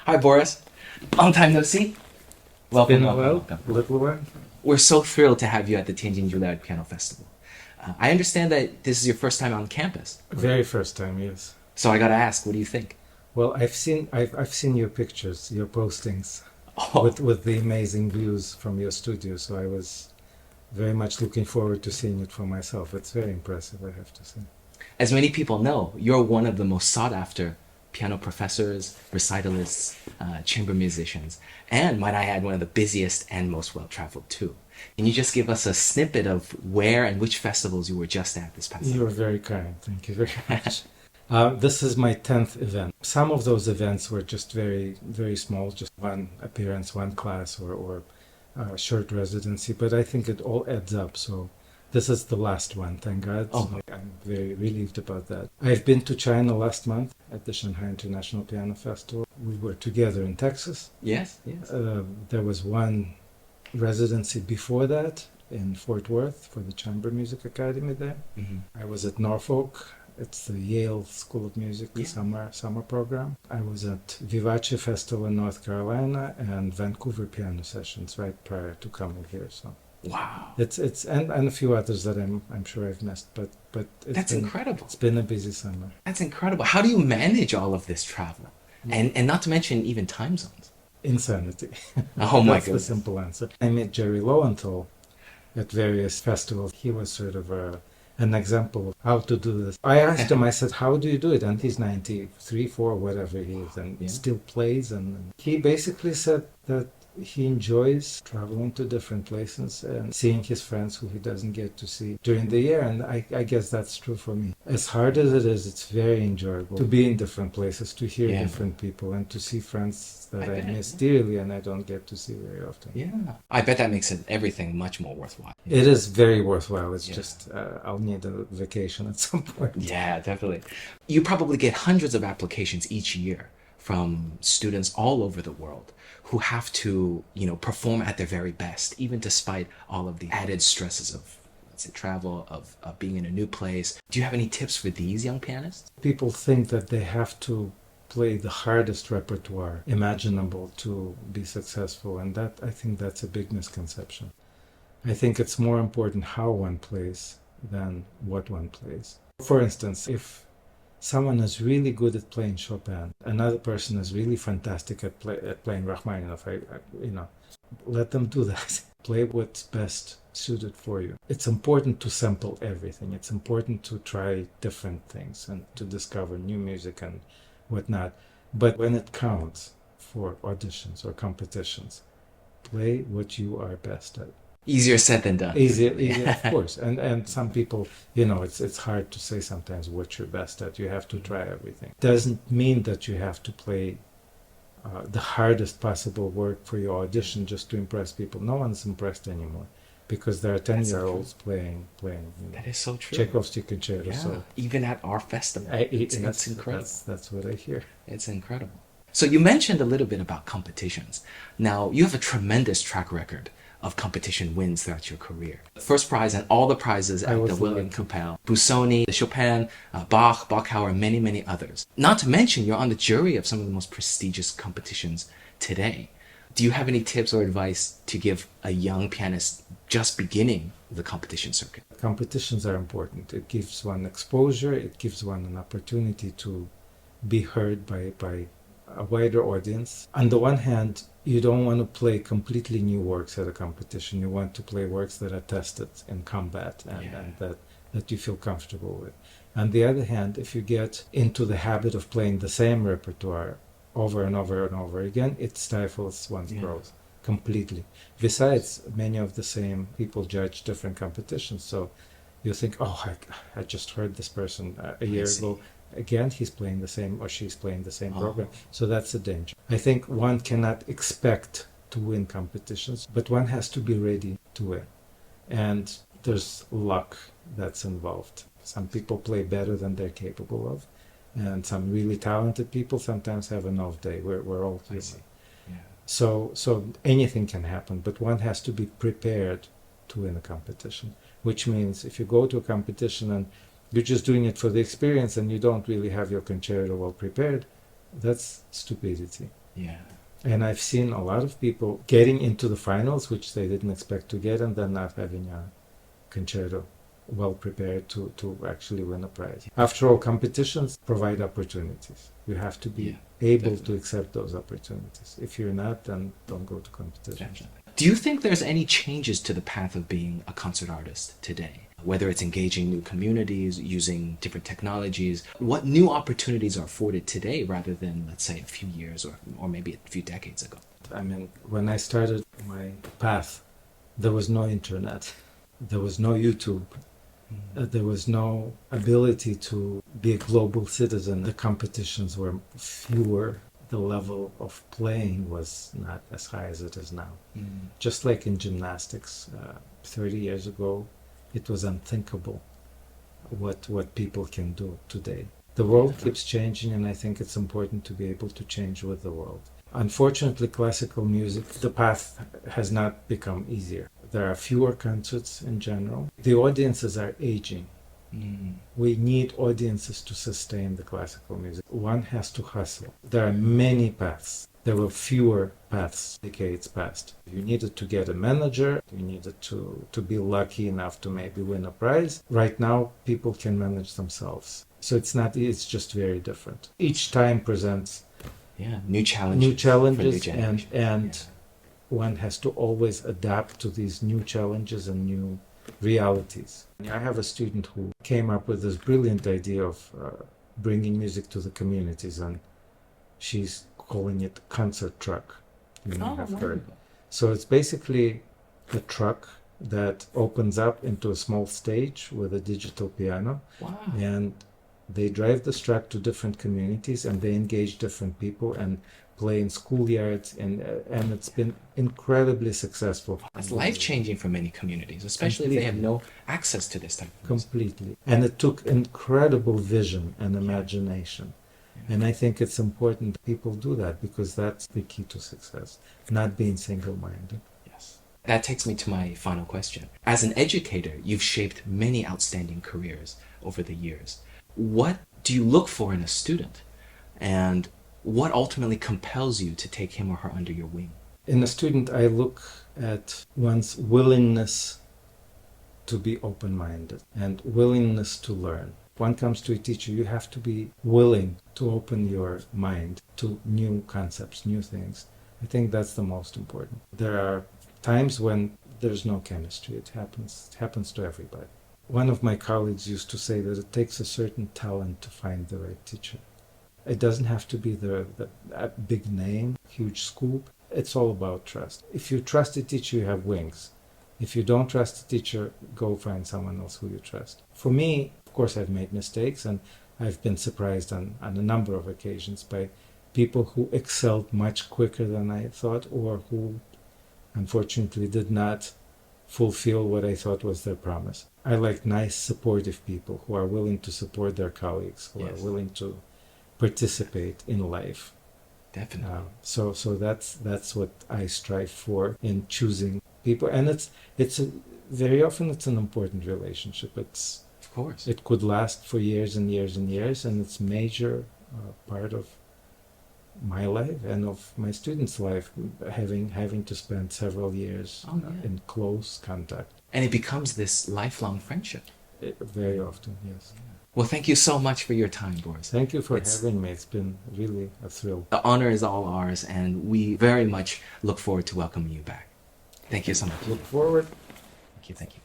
Hi, Boris. Long time no see. Welcome, Been a welcome, while, welcome. little while. We're so thrilled to have you at the Tianjin Juilliard Piano Festival. I understand that this is your first time on campus. Very first time, yes. So I gotta ask, what do you think? Well, I've seen your pictures, your postings Oh, with the amazing views from your studio. So I was very much looking forward to seeing it for myself. It's very impressive, I have to say. as many people know, you're one of the most sought after piano professors, recitalists, chamber musicians, and might I add, one of the busiest and most well traveled too. Can you just give us a snippet of where and which festivals you were just at this past summer? You're very kind. Thank you very much. This is my 10th event. Some of those events were just very, very small, just one appearance, one class, or short residency. But I think it all adds up. So this is the last one, thank God. Oh. So I'm very relieved about that. I've been to China last month at the Shanghai International Piano Festival. We were together in Texas. Yes, yes. There was one residency before that in Fort Worth for the Chamber Music Academy there. Mhm. I was at Norfolk. It's the Yale School of Music Yeah. summer program. I was at Vivace Festival in North Carolina and Vancouver Piano Sessions right prior to coming here. So Wow. it's and a few others that I'm sure I've missed, but That's incredible. It's been a busy summer. That's incredible. How do you manage all of this travel? And not to mention even time zones. Insanity. Oh my That's the goodness. simple answer. I met Jerry Lowenthal at various festivals. He was sort of an example of how to do this. I asked him, I said, how do you do it? And he's 93, 4, whatever he is, and Yeah. still plays. And he basically said that he enjoys traveling to different places and seeing his friends who he doesn't get to see during the year. And I guess that's true for me. As hard as it is, it's very enjoyable to be in different places, to hear Yeah. different people, and to see friends that I I bet. miss dearly and I don't get to see very often. Yeah. I bet that makes everything much more worthwhile. It is very worthwhile. It's Yeah. just I'll need a vacation at some point. Yeah, definitely. You probably get hundreds of applications each year from students all over the world who have to, perform at their very best, even despite all of the added stresses of, let's say, travel, of being in a new place. Do you have any tips for these young pianists? People think that they have to play the hardest repertoire imaginable to be successful, and that I think that's a big misconception. I think it's more important how one plays than what one plays. For instance, if someone is really good at playing Chopin, another person is really fantastic at playing Rachmaninoff, let them do that. Play what's best suited for you. It's important to sample everything. It's important to try different things and to discover new music and whatnot. But when it counts for auditions or competitions, play what you are best at. Easier said than done. Easier, of course. And some people, it's hard to say sometimes what you're best at. You have to try everything. Doesn't mean that you have to play the hardest possible work for your audition just to impress people. No one's impressed anymore because there are 10-year-olds playing. That is so true. Tchaikovsky concerto. Yeah, So even at our festival. It's incredible. That's what I hear. It's incredible. So you mentioned a little bit about competitions. Now, you have a tremendous track record of competition wins throughout your career. First prize and all the prizes I at was the William lucky. Capel, Busoni, the Chopin, Bach, Bachauer, and many, many others. Not to mention, you're on the jury of some of the most prestigious competitions today. Do you have any tips or advice to give a young pianist just beginning the competition circuit? Competitions are important. It gives one exposure. It gives one an opportunity to be heard by a wider audience. On the one hand, you don't want to play completely new works at a competition. You want to play works that are tested in combat and that you feel comfortable with. On the other hand, if you get into the habit of playing the same repertoire over and over and over again, it stifles one's growth completely. Besides, many of the same people judge different competitions. So you think, I just heard this person a year ago. Again, he's playing the same or she's playing the same program. So that's a danger. I think one cannot expect to win competitions, but one has to be ready to win. And there's luck that's involved. Some people play better than they're capable of. And some really talented people sometimes have an off day. We're all human. Yeah. So anything can happen, but one has to be prepared to win a competition, which means if you go to a competition and you're just doing it for the experience and you don't really have your concerto well prepared, that's stupidity. Yeah. And I've seen a lot of people getting into the finals, which they didn't expect to get, and then not having a concerto well prepared to actually win a prize. After all, competitions provide opportunities. You have to be able to accept those opportunities. If you're not, then don't go to competitions. Definitely. Do you think there's any changes to the path of being a concert artist today? Whether it's engaging new communities, using different technologies, what new opportunities are afforded today rather than, let's say, a few years or maybe a few decades ago? I mean, when I started my path, there was no internet, there was no YouTube, there was no ability to be a global citizen. The competitions were fewer. The level of playing was not as high as it is now. Just like in gymnastics, 30 years ago, it was unthinkable what people can do today. The world keeps changing, and I think it's important to be able to change with the world. Unfortunately, classical music, the path has not become easier. There are fewer concerts in general. The audiences are aging. We need audiences to sustain the classical music. One has to hustle. There are many paths. There were fewer paths decades past. You needed to get a manager. You needed to be lucky enough to maybe win a prize. Right now, people can manage themselves. So it's just very different. Each time presents new challenges for new generations. and one has to always adapt to these new challenges and new realities. I have a student who came up with this brilliant idea of bringing music to the communities, and she's calling it concert truck. You may have heard. So it's basically a truck that opens up into a small stage with a digital piano. Wow. And they drive this truck to different communities, and they engage different people and play in schoolyards, and it's been incredibly successful. It's life-changing for many communities, especially if they have no access to this type of music. Completely. And it took incredible vision and imagination. And I think it's important that people do that, because that's the key to success, not being single-minded. Yes. That takes me to my final question. As an educator, you've shaped many outstanding careers over the years. What do you look for in a student? And what ultimately compels you to take him or her under your wing? In a student, I look at one's willingness to be open-minded and willingness to learn. One comes to a teacher, you have to be willing to open your mind to new concepts, new things. I think that's the most important. There are times when there's no chemistry. It happens to everybody. One of my colleagues used to say that it takes a certain talent to find the right teacher. It doesn't have to be the big name, huge scoop. It's all about trust. If you trust a teacher, you have wings. If you don't trust a teacher, go find someone else who you trust. For me, of course, I've made mistakes, and I've been surprised on a number of occasions by people who excelled much quicker than I thought, or who unfortunately did not fulfill what I thought was their promise. I like nice, supportive people who are willing to support their colleagues, who are willing to participate in life. Definitely. So that's what I strive for in choosing people, and very often it's an important relationship. Of course. It could last for years and years and years, and it's major part of my life and of my students' life, having to spend several years in close contact. And it becomes this lifelong friendship. Very often, yes. Well, thank you so much for your time, Boris. Thank you for having me. It's been really a thrill. The honor is all ours, and we very much look forward to welcoming you back. Thank you so much. Look forward. Thank you.